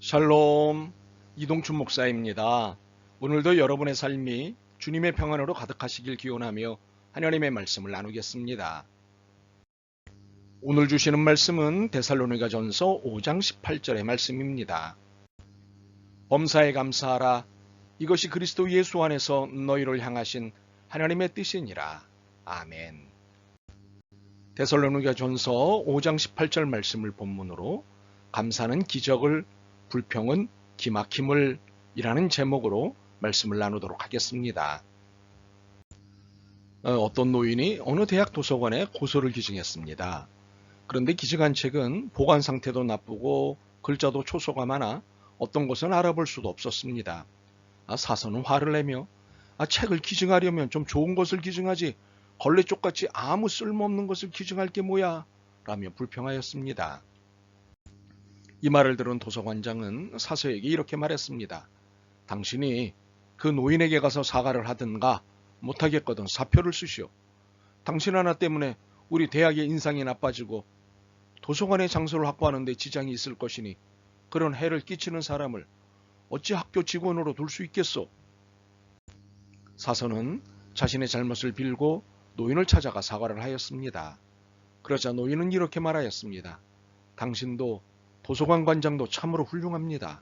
샬롬, 이동춘 목사입니다. 오늘도 여러분의 삶이 주님의 평안으로 가득하시길 기원하며 하나님의 말씀을 나누겠습니다. 오늘 주시는 말씀은 데살로니가전서 5장 18절의 말씀입니다. 범사에 감사하라. 이것이 그리스도 예수 안에서 너희를 향하신 하나님의 뜻이니라. 아멘. 데살로니가전서 5장 18절 말씀을 본문으로 감사는 기적을, 불평은 기막힘을 이라는 제목으로 말씀을 나누도록 하겠습니다. 어떤 노인이 어느 대학 도서관에 고소를 기증했습니다. 그런데 기증한 책은 보관 상태도 나쁘고 글자도 초소가 많아 어떤 것은 알아볼 수도 없었습니다. 사서는 화를 내며 책을 기증하려면 좀 좋은 것을 기증하지 걸레쪽같이 아무 쓸모없는 것을 기증할 게 뭐야? 라며 불평하였습니다. 이 말을 들은 도서관장은 사서에게 이렇게 말했습니다. 당신이 그 노인에게 가서 사과를 하든가 못하겠거든 사표를 쓰시오. 당신 하나 때문에 우리 대학의 인상이 나빠지고 도서관의 장소를 확보하는 데 지장이 있을 것이니 그런 해를 끼치는 사람을 어찌 학교 직원으로 둘 수 있겠소? 사서는 자신의 잘못을 빌고 노인을 찾아가 사과를 하였습니다. 그러자 노인은 이렇게 말하였습니다. 당신도 도서관 관장도 참으로 훌륭합니다.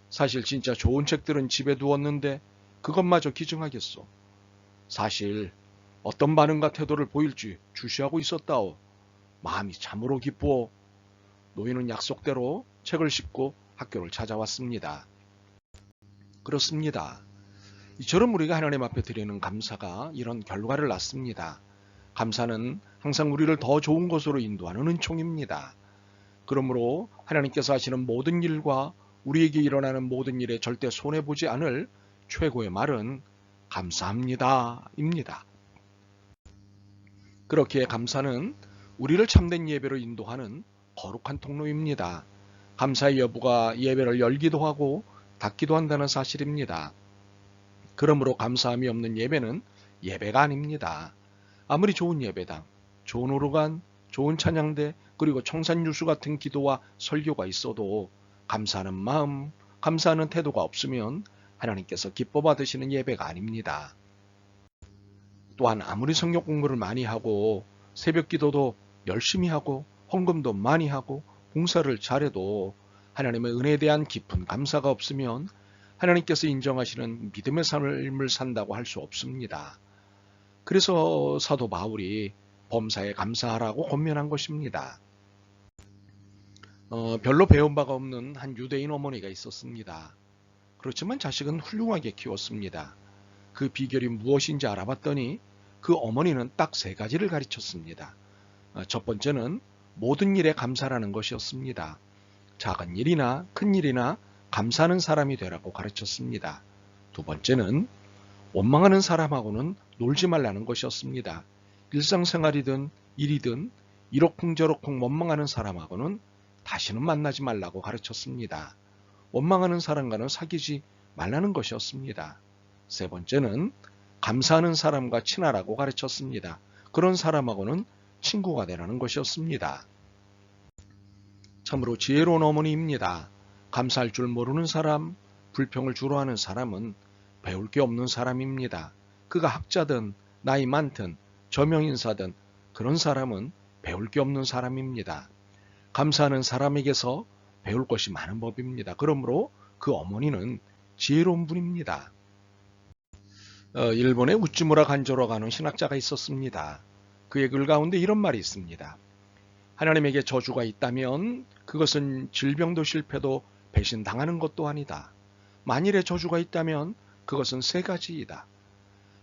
사실 진짜 좋은 책들은 집에 두었는데 그것마저 기증하겠소. 사실 어떤 반응과 태도를 보일지 주시하고 있었다오. 마음이 참으로 기쁘오. 노인은 약속대로 책을 싣고 학교를 찾아왔습니다. 그렇습니다. 이처럼 우리가 하나님 앞에 드리는 감사가 이런 결과를 낳습니다. 감사는 항상 우리를 더 좋은 곳으로 인도하는 은총입니다. 그러므로 하나님께서 하시는 모든 일과 우리에게 일어나는 모든 일에 절대 손해보지 않을 최고의 말은 감사합니다 입니다. 그렇기에 감사는 우리를 참된 예배로 인도하는 거룩한 통로입니다. 감사의 여부가 예배를 열기도 하고 닫기도 한다는 사실입니다. 그러므로 감사함이 없는 예배는 예배가 아닙니다. 아무리 좋은 예배당, 좋은 오르간, 좋은 찬양대, 그리고 청산유수 같은 기도와 설교가 있어도 감사하는 마음, 감사하는 태도가 없으면 하나님께서 기뻐 받으시는 예배가 아닙니다. 또한 아무리 성경 공부를 많이 하고 새벽 기도도 열심히 하고 헌금도 많이 하고 봉사를 잘해도 하나님의 은혜에 대한 깊은 감사가 없으면 하나님께서 인정하시는 믿음의 삶을 산다고 할 수 없습니다. 그래서 사도 바울이 범사에 감사하라고 권면한 것입니다. 별로 배운 바가 없는 한 유대인 어머니가 있었습니다. 그렇지만 자식은 훌륭하게 키웠습니다. 그 비결이 무엇인지 알아봤더니 그 어머니는 딱 3가지를 가르쳤습니다. 첫 번째는 모든 일에 감사라는 것이었습니다. 작은 일이나 큰 일이나 감사하는 사람이 되라고 가르쳤습니다. 두 번째는 원망하는 사람하고는 놀지 말라는 것이었습니다. 일상생활이든 일이든 이러쿵저러쿵 원망하는 사람하고는 다시는 만나지 말라고 가르쳤습니다. 원망하는 사람과는 사귀지 말라는 것이었습니다. 세 번째는 감사하는 사람과 친하라고 가르쳤습니다. 그런 사람하고는 친구가 되라는 것이었습니다. 참으로 지혜로운 어머니입니다. 감사할 줄 모르는 사람, 불평을 주로 하는 사람은 배울 게 없는 사람입니다. 그가 학자든 나이 많든 저명인사든 그런 사람은 배울 게 없는 사람입니다. 감사하는 사람에게서 배울 것이 많은 법입니다. 그러므로 그 어머니는 지혜로운 분입니다. 일본의 우찌무라 간조라고 하는 신학자가 있었습니다. 그의 글 가운데 이런 말이 있습니다. 하나님에게 저주가 있다면 그것은 질병도 실패도 배신당하는 것도 아니다. 만일에 저주가 있다면 그것은 3가지이다.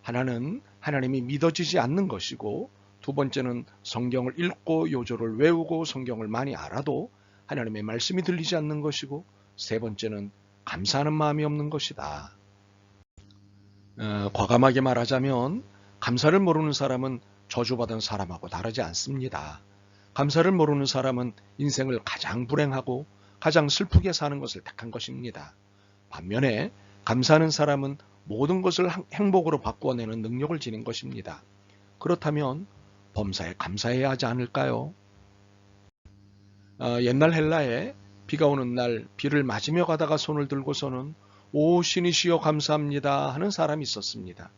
하나는 하나님이 믿어지지 않는 것이고, 두 번째는 성경을 읽고 요절을 외우고 성경을 많이 알아도 하나님의 말씀이 들리지 않는 것이고, 세 번째는 감사하는 마음이 없는 것이다. 과감하게 말하자면 감사를 모르는 사람은 저주받은 사람하고 다르지 않습니다. 감사를 모르는 사람은 인생을 가장 불행하고 가장 슬프게 사는 것을 택한 것입니다. 반면에 감사하는 사람은 모든 것을 행복으로 바꾸어내는 능력을 지닌 것입니다. 그렇다면 범사에 감사해야 하지 않을까요? 옛날 헬라에 비가 오는 날 비를 맞으며 가다가 손을 들고서는 오 신이시여 감사합니다 하는 사람이 있었습니다.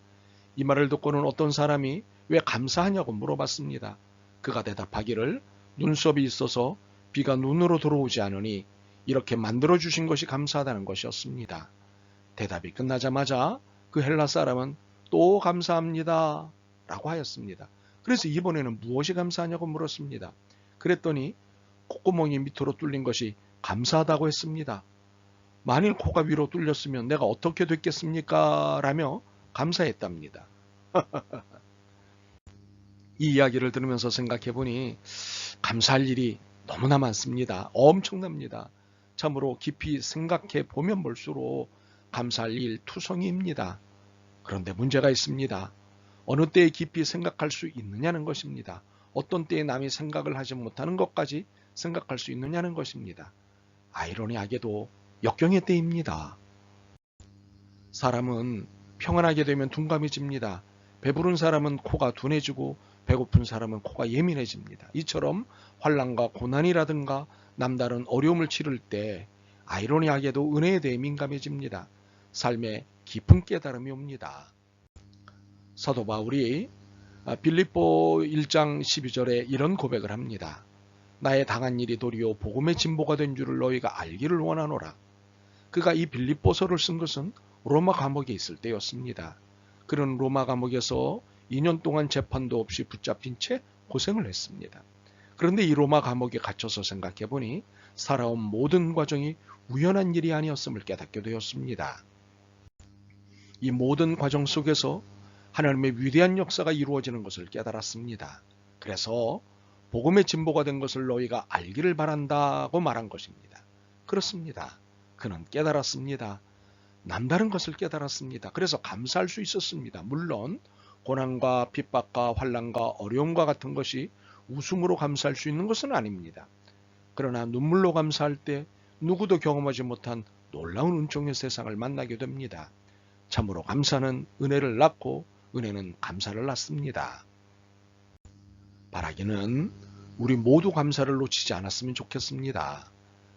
이 말을 듣고는 어떤 사람이 왜 감사하냐고 물어봤습니다. 그가 대답하기를 눈썹이 있어서 비가 눈으로 들어오지 않으니 이렇게 만들어주신 것이 감사하다는 것이었습니다. 대답이 끝나자마자 그 헬라 사람은 또 감사합니다 라고 하였습니다. 그래서 이번에는 무엇이 감사하냐고 물었습니다. 그랬더니 콧구멍이 밑으로 뚫린 것이 감사하다고 했습니다. 만일 코가 위로 뚫렸으면 내가 어떻게 됐겠습니까? 라며 감사했답니다. 이 이야기를 들으면서 생각해보니 감사할 일이 너무나 많습니다. 엄청납니다. 참으로 깊이 생각해 보면 볼수록 감사할 일 투성이입니다. 그런데 문제가 있습니다. 어느 때에 깊이 생각할 수 있느냐는 것입니다. 어떤 때에 남이 생각을 하지 못하는 것까지 생각할 수 있느냐는 것입니다. 아이러니하게도 역경의 때입니다. 사람은 평안하게 되면 둔감해집니다. 배부른 사람은 코가 둔해지고 배고픈 사람은 코가 예민해집니다. 이처럼 환난과 고난이라든가 남다른 어려움을 치를 때 아이러니하게도 은혜에 대해 민감해집니다. 삶에 깊은 깨달음이 옵니다. 사도 바울이 빌립보 1장 12절에 이런 고백을 합니다. 나의 당한 일이 도리어 복음의 진보가 된 줄을 너희가 알기를 원하노라. 그가 이 빌립보서를 쓴 것은 로마 감옥에 있을 때였습니다. 그는 로마 감옥에서 2년 동안 재판도 없이 붙잡힌 채 고생을 했습니다. 그런데 이 로마 감옥에 갇혀서 생각해보니 살아온 모든 과정이 우연한 일이 아니었음을 깨닫게 되었습니다. 이 모든 과정 속에서 하나님의 위대한 역사가 이루어지는 것을 깨달았습니다. 그래서 복음의 진보가 된 것을 너희가 알기를 바란다고 말한 것입니다. 그렇습니다. 그는 깨달았습니다. 남다른 것을 깨달았습니다. 그래서 감사할 수 있었습니다. 물론 고난과 핍박과 환난과 어려움과 같은 것이 웃음으로 감사할 수 있는 것은 아닙니다. 그러나 눈물로 감사할 때 누구도 경험하지 못한 놀라운 은총의 세상을 만나게 됩니다. 참으로 감사는 은혜를 낳고 은혜는 감사를 낳습니다. 바라기는 우리 모두 감사를 놓치지 않았으면 좋겠습니다.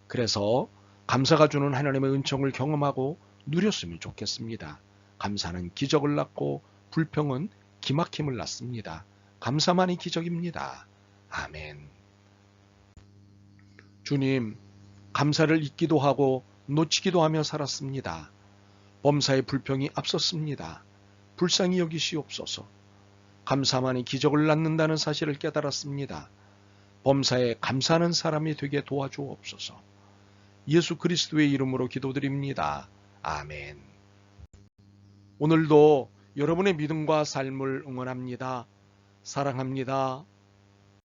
그래서 감사가 주는 하나님의 은총을 경험하고 누렸으면 좋겠습니다. 감사는 기적을 낳고 불평은 기막힘을 낳습니다. 감사만이 기적입니다. 아멘. 주님, 감사를 잊기도 하고 놓치기도 하며 살았습니다. 범사의 불평이 앞섰습니다. 불쌍히 여기시옵소서. 감사만이 기적을 낳는다는 사실을 깨달았습니다. 범사에 감사하는 사람이 되게 도와주옵소서. 예수 그리스도의 이름으로 기도드립니다. 아멘. 오늘도 여러분의 믿음과 삶을 응원합니다. 사랑합니다.